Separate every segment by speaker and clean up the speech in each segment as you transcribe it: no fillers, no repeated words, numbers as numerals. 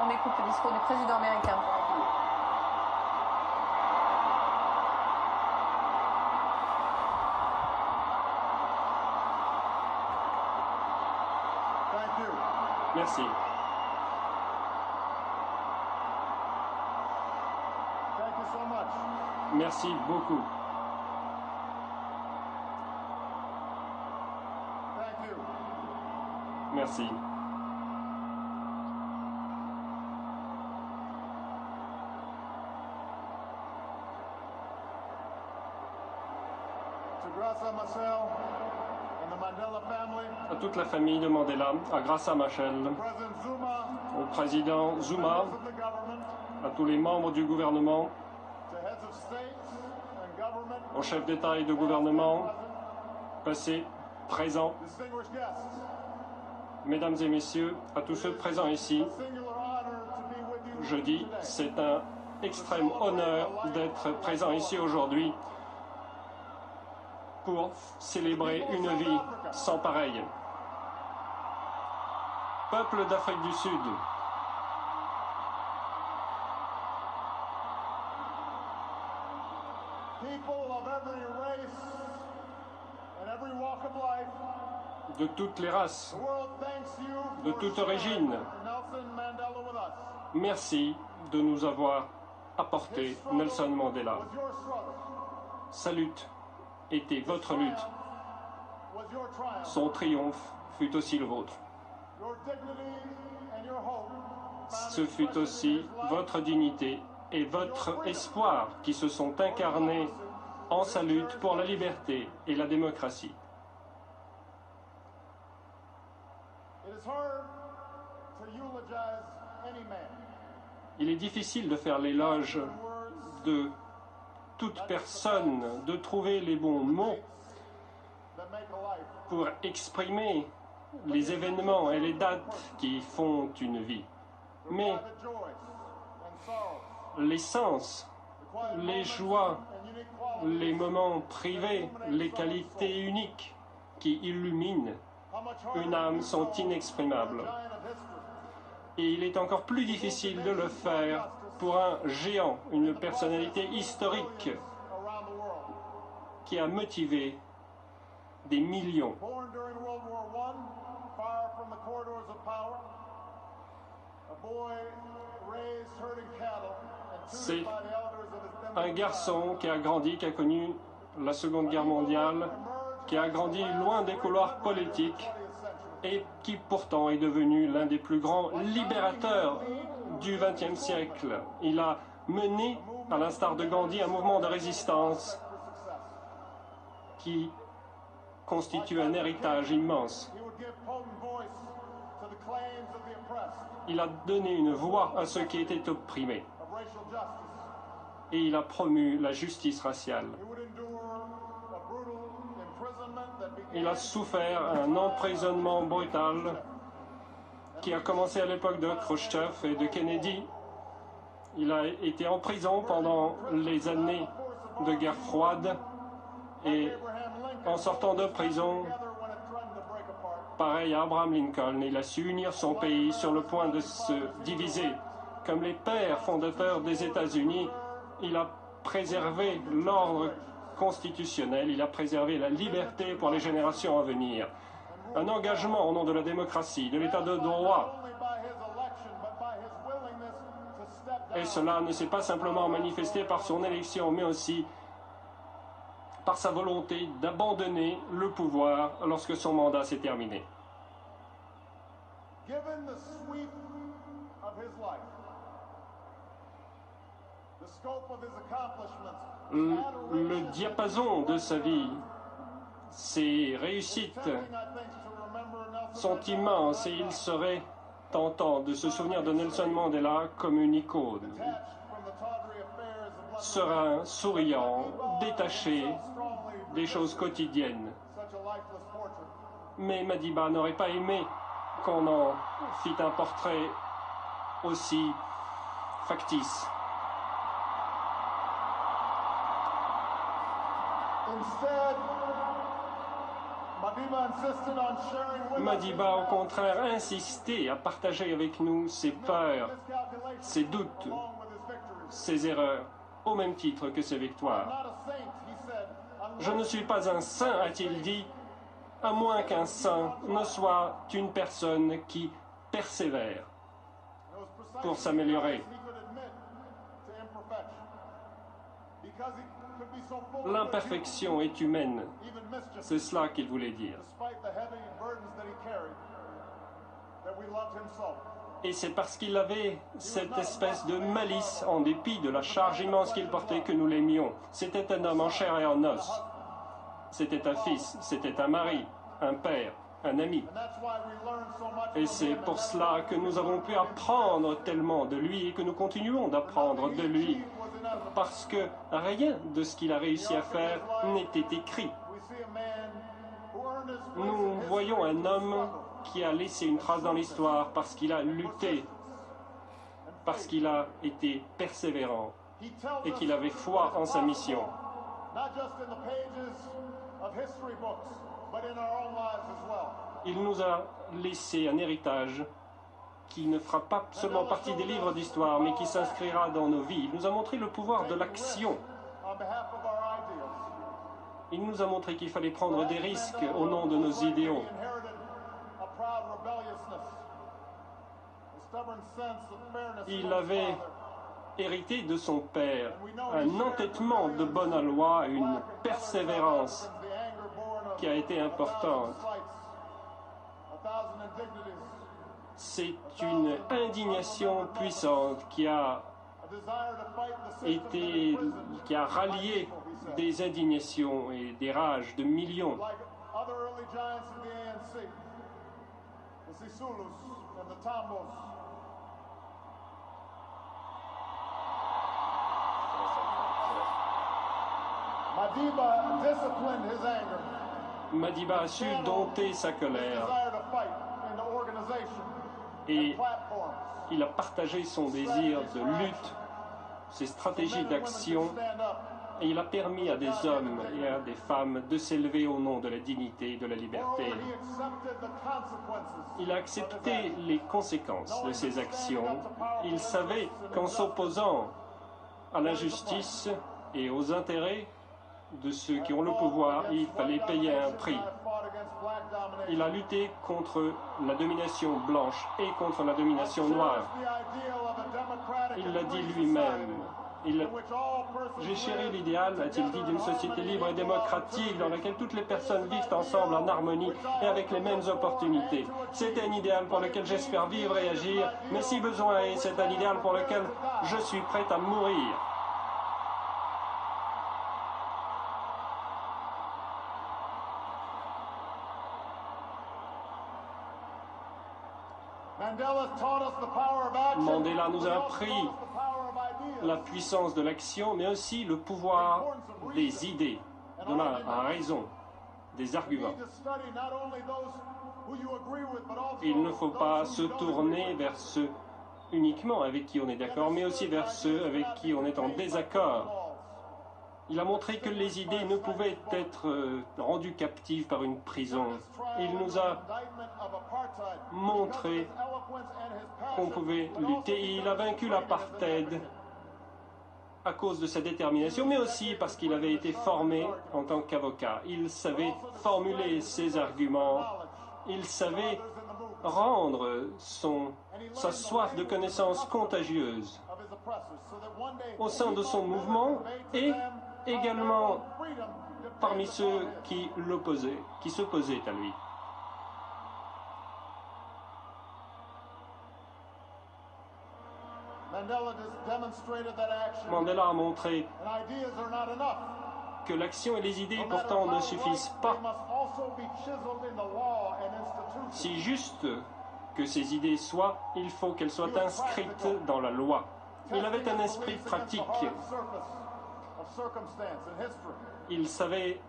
Speaker 1: On écoute le discours du président américain.
Speaker 2: Merci. Merci beaucoup. Merci. À toute la famille de Mandela, à Graça Machel, au président Zuma, à tous les membres du gouvernement, aux chefs d'État et de gouvernement, passés, présents, mesdames et messieurs, à tous ceux présents ici, je dis, c'est un extrême honneur d'être présent ici aujourd'hui pour célébrer une vie sans pareille. Peuple d'Afrique du Sud, de toutes les races, de toute origine, merci de nous avoir apporté Nelson Mandela. Sa lutte était votre lutte. Son triomphe fut aussi le vôtre. Ce fut aussi votre dignité et votre espoir qui se sont incarnés en sa lutte pour la liberté et la démocratie. Il est difficile de faire l'éloge de toute personne, de trouver les bons mots pour exprimer les événements et les dates qui font une vie. Mais l'essence, les joies, les moments privés, les qualités uniques qui illuminent une âme sont inexprimables. Et il est encore plus difficile de le faire pour un géant, une personnalité historique qui a motivé des millions. C'est un garçon qui a grandi, qui a connu la Seconde Guerre mondiale, qui a grandi loin des couloirs politiques et qui pourtant est devenu l'un des plus grands libérateurs du XXe siècle. Il a mené, à l'instar de Gandhi, un mouvement de résistance qui constitue un héritage immense. Il a donné une voix à ceux qui étaient opprimés et il a promu la justice raciale. Il a souffert un emprisonnement brutal qui a commencé à l'époque de Khrouchtchev et de Kennedy. Il a été en prison pendant les années de guerre froide et en sortant de prison, pareil à Abraham Lincoln, il a su unir son pays sur le point de se diviser. Comme les pères fondateurs des États-Unis, il a préservé l'ordre constitutionnel, il a préservé la liberté pour les générations à venir. Un engagement au nom de la démocratie, de l'état de droit. Et cela ne s'est pas simplement manifesté par son élection, mais aussi par sa volonté d'abandonner le pouvoir lorsque son mandat s'est terminé. Le diapason de sa vie, ses réussites sont immenses et il serait tentant de se souvenir de Nelson Mandela comme une icône. Serein, souriant, détaché des choses quotidiennes. Mais Madiba n'aurait pas aimé qu'on en fît un portrait aussi factice. Madiba, au contraire, insistait à partager avec nous ses peurs, ses doutes, ses erreurs, au même titre que ses victoires. Je ne suis pas un saint, a-t-il dit, à moins qu'un saint ne soit une personne qui persévère pour s'améliorer. L'imperfection est humaine, c'est cela qu'il voulait dire. Et c'est parce qu'il avait cette espèce de malice, en dépit de la charge immense qu'il portait, que nous l'aimions. C'était un homme en chair et en os. C'était un fils, c'était un mari, un père, un ami. Et c'est pour cela que nous avons pu apprendre tellement de lui et que nous continuons d'apprendre de lui. Parce que rien de ce qu'il a réussi à faire n'était écrit. Nous voyons un homme qui a laissé une trace dans l'histoire parce qu'il a lutté, parce qu'il a été persévérant et qu'il avait foi en sa mission. Il nous a laissé un héritage qui ne fera pas seulement partie des livres d'histoire, mais qui s'inscrira dans nos vies. Il nous a montré le pouvoir de l'action. Il nous a montré qu'il fallait prendre des risques au nom de nos idéaux. Il avait hérité de son père un entêtement de bonne loi, une persévérance qui a été importante. C'est une indignation puissante qui a rallié des indignations et des rages de millions. Madiba a su dompter sa colère et il a partagé son désir de lutte, ses stratégies d'action, et il a permis à des hommes et à des femmes de s'élever au nom de la dignité et de la liberté. Il a accepté les conséquences de ses actions. Il savait qu'en s'opposant à l'injustice et aux intérêts de ceux qui ont le pouvoir, il fallait payer un prix. Il a lutté contre la domination blanche et contre la domination noire. Il l'a dit lui-même. J'ai chéri l'idéal, a-t-il dit, d'une société libre et démocratique dans laquelle toutes les personnes vivent ensemble en harmonie et avec les mêmes opportunités. C'est un idéal pour lequel j'espère vivre et agir, mais si besoin est, c'est un idéal pour lequel je suis prêt à mourir. Mandela nous a appris la puissance de l'action, mais aussi le pouvoir des idées, de la raison, des arguments. Il ne faut pas se tourner vers ceux uniquement avec qui on est d'accord, mais aussi vers ceux avec qui on est en désaccord. Il a montré que les idées ne pouvaient être rendues captives par une prison. Il nous a montré qu'on pouvait lutter. Et il a vaincu l'apartheid à cause de sa détermination, mais aussi parce qu'il avait été formé en tant qu'avocat. Il savait formuler ses arguments, il savait rendre sa soif de connaissance contagieuse au sein de son mouvement et également parmi ceux qui l'opposaient, qui s'opposaient à lui. Mandela a montré que l'action et les idées pourtant ne suffisent pas. Si juste que ces idées soient, il faut qu'elles soient inscrites dans la loi. Il avait un esprit pratique. Il savait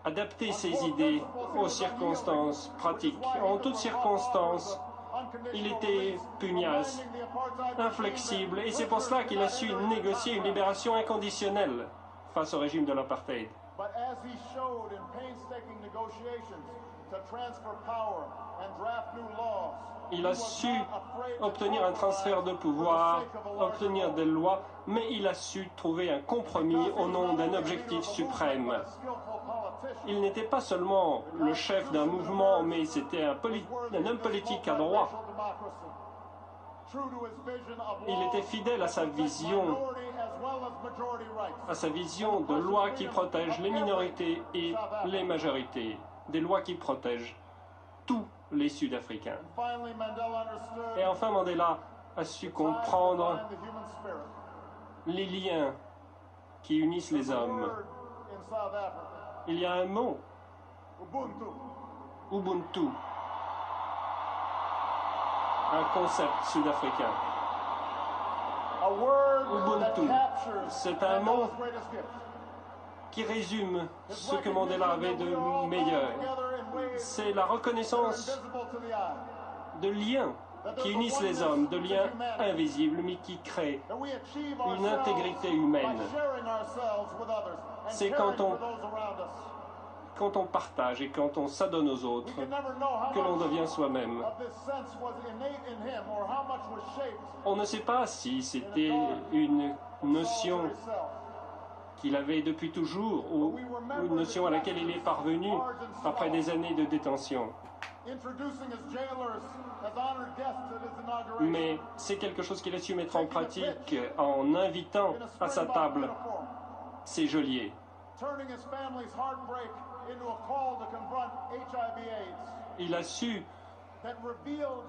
Speaker 2: adapter ses idées aux circonstances pratiques. En toutes circonstances, il était pugnace, inflexible, et c'est pour cela qu'il a su négocier une libération inconditionnelle face au régime de l'apartheid.
Speaker 3: as he showed in painstaking negotiations to transfer power and draft new laws.
Speaker 2: Il a su obtenir un transfert de pouvoir, obtenir des lois, mais il a su trouver un compromis au nom d'un objectif suprême. Il n'était pas seulement le chef d'un mouvement, mais c'était un homme politique adroit. Il était fidèle à sa vision de lois qui protègent les minorités et les majorités, des lois qui protègent tous les Sud-Africains. Et enfin, Mandela a su comprendre les liens qui unissent les hommes. Il y a un mot, Ubuntu, un concept sud-africain. Ubuntu, c'est un mot qui résume ce que Mandela avait de meilleur. C'est la reconnaissance de liens qui unissent les hommes, de liens invisibles, mais qui créent une intégrité humaine. C'est quand on partage et quand on s'adonne aux autres que l'on devient soi-même. On ne sait pas si c'était une notion qu'il avait depuis toujours ou une notion à laquelle il est parvenu après des années de détention. Mais c'est quelque chose qu'il a su mettre en pratique en invitant à sa table ses geôliers. Il a su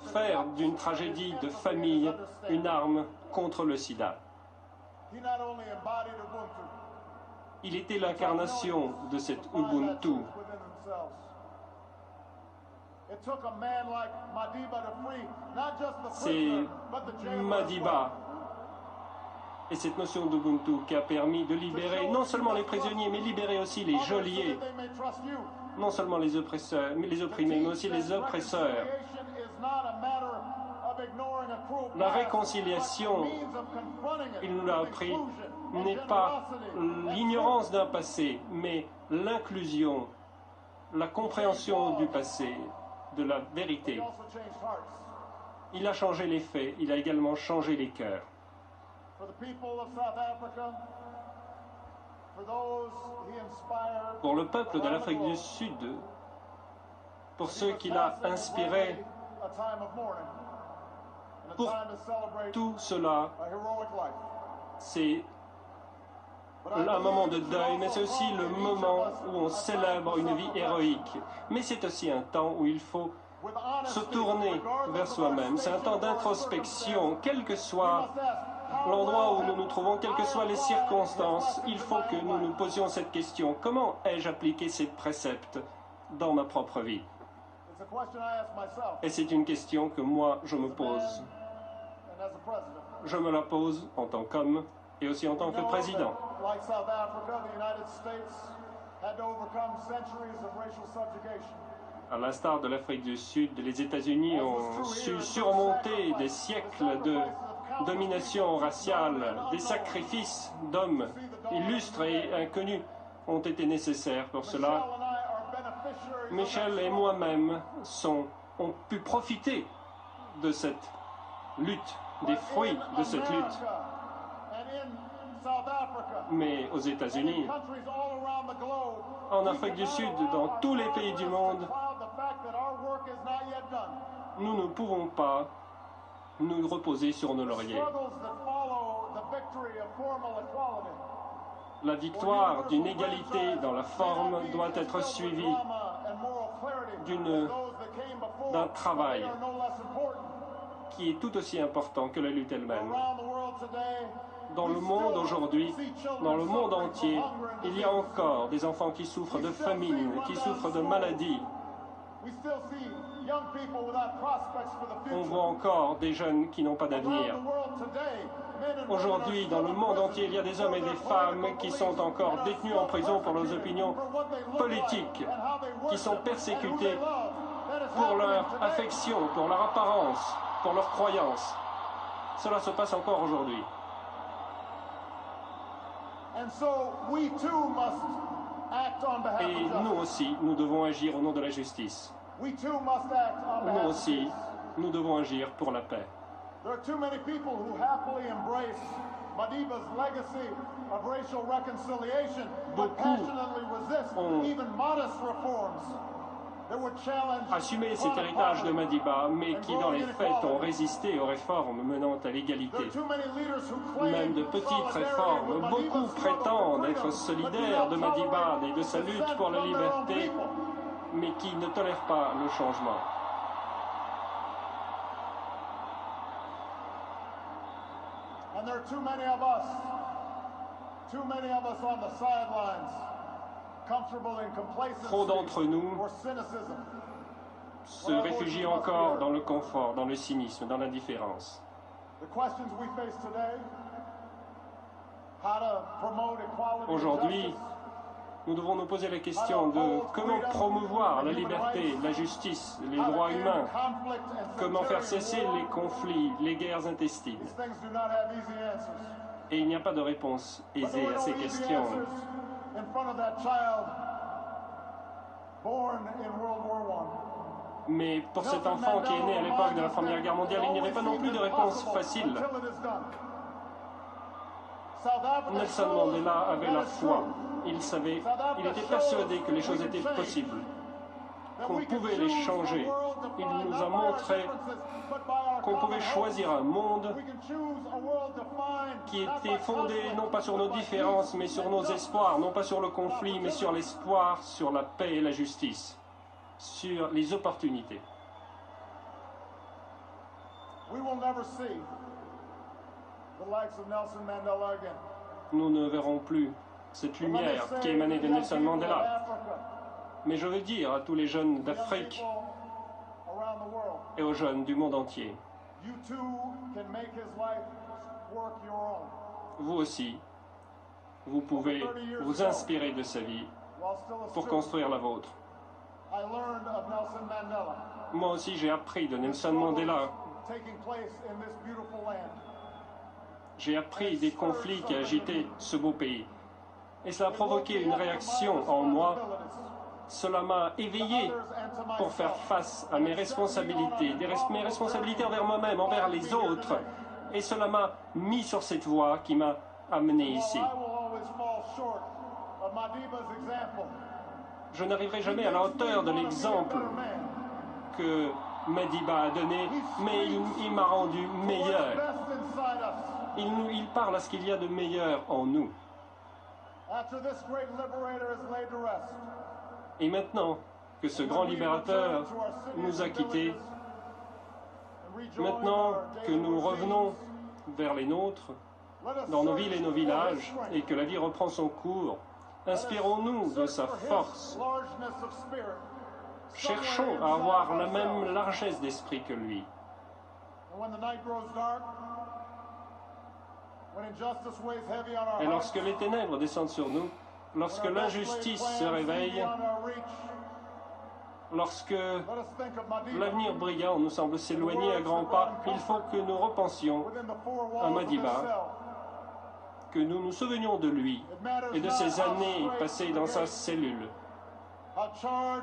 Speaker 2: faire d'une tragédie de famille une arme contre le sida. Il était l'incarnation de cet Ubuntu. C'est Madiba et cette notion d'Ubuntu qui a permis de libérer non seulement les prisonniers, mais libérer aussi les geôliers, non seulement les oppresseurs, les opprimés, mais aussi les oppresseurs. La réconciliation, il nous l'a appris, n'est pas l'ignorance d'un passé, mais l'inclusion, la compréhension du passé, de la vérité. Il a changé les faits, il a également changé les cœurs. Pour le peuple de l'Afrique du Sud, pour ceux qu'il a inspirés, pour tout cela, c'est un moment de deuil, mais c'est aussi le moment où on célèbre une vie héroïque. Mais c'est aussi un temps où il faut se tourner vers soi-même. C'est un temps d'introspection, quel que soit l'endroit où nous nous trouvons, quelles que soient les circonstances. Il faut que nous nous posions cette question. Comment ai-je appliqué ces préceptes dans ma propre vie? Et c'est une question que moi, je me pose. Je me la pose en tant qu'homme et aussi en tant que président. À l'instar de l'Afrique du Sud, les États-Unis ont su surmonter des siècles de domination raciale. Des sacrifices d'hommes illustres et inconnus ont été nécessaires pour cela. Michel et moi-même ont pu profiter de cette lutte, des fruits de cette lutte. Mais aux États-Unis, en Afrique du Sud, dans tous les pays du monde, nous ne pouvons pas nous reposer sur nos lauriers. La victoire d'une égalité dans la forme doit être suivie d'un travail qui est tout aussi important que la lutte elle-même. Dans le monde aujourd'hui, dans le monde entier, il y a encore des enfants qui souffrent de famine, qui souffrent de maladies. On voit encore des jeunes qui n'ont pas d'avenir. Aujourd'hui, dans le monde entier, il y a des hommes et des femmes qui sont encore détenus en prison pour leurs opinions politiques, qui sont persécutés pour leur affection, pour leur apparence, pour leur croyance. Cela se passe encore aujourd'hui.
Speaker 3: act on behalf
Speaker 2: Et
Speaker 3: of
Speaker 2: nous
Speaker 3: justice.
Speaker 2: aussi, nous devons agir au nom de la justice.
Speaker 3: We too must act on behalf
Speaker 2: Nous
Speaker 3: of
Speaker 2: aussi,
Speaker 3: peace.
Speaker 2: nous devons agir pour la paix.
Speaker 3: There are too many people who happily embrace Madiba's legacy of racial reconciliation, but
Speaker 2: Beaucoup
Speaker 3: passionately resist
Speaker 2: ont
Speaker 3: even modest reforms that would challenge
Speaker 2: Assumer cet
Speaker 3: chronic
Speaker 2: héritage de
Speaker 3: poverty.
Speaker 2: Madiba, mais qui dans les faits ont résisté aux réformes menant à
Speaker 3: There
Speaker 2: l'égalité.
Speaker 3: are too many leaders who claim
Speaker 2: Même de petites
Speaker 3: solidarity
Speaker 2: réformes,
Speaker 3: with
Speaker 2: beaucoup
Speaker 3: Madiba's struggle for
Speaker 2: prétendent
Speaker 3: freedom,
Speaker 2: être
Speaker 3: but do
Speaker 2: solidaires
Speaker 3: not
Speaker 2: de Madiba
Speaker 3: tolerate
Speaker 2: et de sa lutte
Speaker 3: dissent
Speaker 2: pour la
Speaker 3: from their own
Speaker 2: liberté,
Speaker 3: people.
Speaker 2: mais qui ne tolèrent pas le changement.
Speaker 3: And there are too many of us on the sidelines, comfortable in
Speaker 2: Trop
Speaker 3: complacency
Speaker 2: d'entre nous
Speaker 3: or cynicism.
Speaker 2: se réfugient encore dans le confort, dans le cynisme, dans l'indifférence.
Speaker 3: The questions we face today, how to promote equality and
Speaker 2: Aujourd'hui,
Speaker 3: justice,
Speaker 2: nous devons nous poser la question de comment promouvoir la liberté, la justice, les
Speaker 3: how to
Speaker 2: droits
Speaker 3: end
Speaker 2: humains,
Speaker 3: conflict and
Speaker 2: comment faire
Speaker 3: sectarian
Speaker 2: cesser
Speaker 3: war.
Speaker 2: les conflits, les guerres intestines.
Speaker 3: These things do not have easy answers.
Speaker 2: Et il n'y a pas de réponse
Speaker 3: But there
Speaker 2: aisée
Speaker 3: were
Speaker 2: à
Speaker 3: no
Speaker 2: ces
Speaker 3: easy
Speaker 2: questions.
Speaker 3: answers in front of that child born in World War I.
Speaker 2: Mais pour cet enfant qui est né à l'époque de la Première Guerre mondiale, il n'y avait pas non plus de réponse facile. Nelson Mandela avait la foi. Il savait, il était persuadé que les choses étaient possibles, qu'on pouvait les changer. Il nous a montré qu'on pouvait choisir un monde qui était fondé non pas sur nos différences, mais sur nos espoirs, non pas sur le conflit, mais sur l'espoir, sur la paix et la justice, sur les opportunités.
Speaker 3: We will never see the likes of Nelson Mandela again.
Speaker 2: Nous ne verrons plus cette lumière qui émanait de Nelson Mandela. Mais je veux dire à tous les jeunes d'Afrique et aux jeunes du monde entier,
Speaker 3: You too can make his life work your own.
Speaker 2: vous aussi, vous pouvez vous inspirer de sa vie
Speaker 3: While still a
Speaker 2: pour
Speaker 3: student,
Speaker 2: construire la vôtre.
Speaker 3: I learned of Nelson Mandela
Speaker 2: Moi aussi, j'ai appris de Nelson Mandela.
Speaker 3: taking place in this beautiful land.
Speaker 2: J'ai appris des conflits qui agitaient ce beau pays. Et cela a provoqué une réaction en moi. Cela m'a éveillé pour faire face à mes responsabilités, mes responsabilités envers moi-même, envers les autres. Et cela m'a mis sur cette voie qui m'a amené ici.
Speaker 3: I will always fall short of Madiba's example.
Speaker 2: Je n'arriverai jamais à la hauteur de l'exemple que Madiba a donné, mais il m'a rendu meilleur.
Speaker 3: Best inside us.
Speaker 2: Il parle à ce qu'il y a de meilleur en nous.
Speaker 3: After this great liberator is laid to rest,
Speaker 2: Et maintenant que ce grand libérateur nous a quittés, maintenant que nous revenons vers les nôtres, dans nos villes et nos villages, et que la vie reprend son cours, inspirons-nous de sa force. Cherchons à avoir la même largesse d'esprit que lui. Et lorsque les ténèbres descendent sur nous, lorsque l'injustice se réveille, lorsque l'avenir brillant nous semble s'éloigner à grands pas, il faut que nous repensions à Madiba, que nous nous souvenions de lui et de ces années passées dans sa cellule.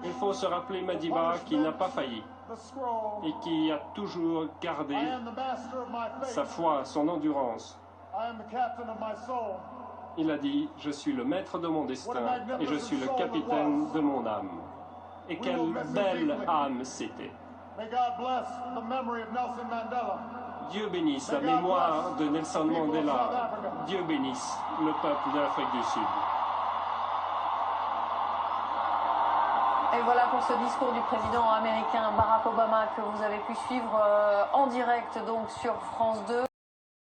Speaker 2: Il faut se rappeler Madiba qui n'a pas failli et qui a toujours gardé sa foi, son endurance. Il a dit, je suis le maître de mon destin et je suis le capitaine de mon âme. Et quelle belle âme c'était. Dieu bénisse la mémoire de Nelson Mandela. Dieu bénisse le peuple de l'Afrique du Sud.
Speaker 1: Et voilà pour ce discours du président américain Barack Obama que vous avez pu suivre en direct donc sur France 2.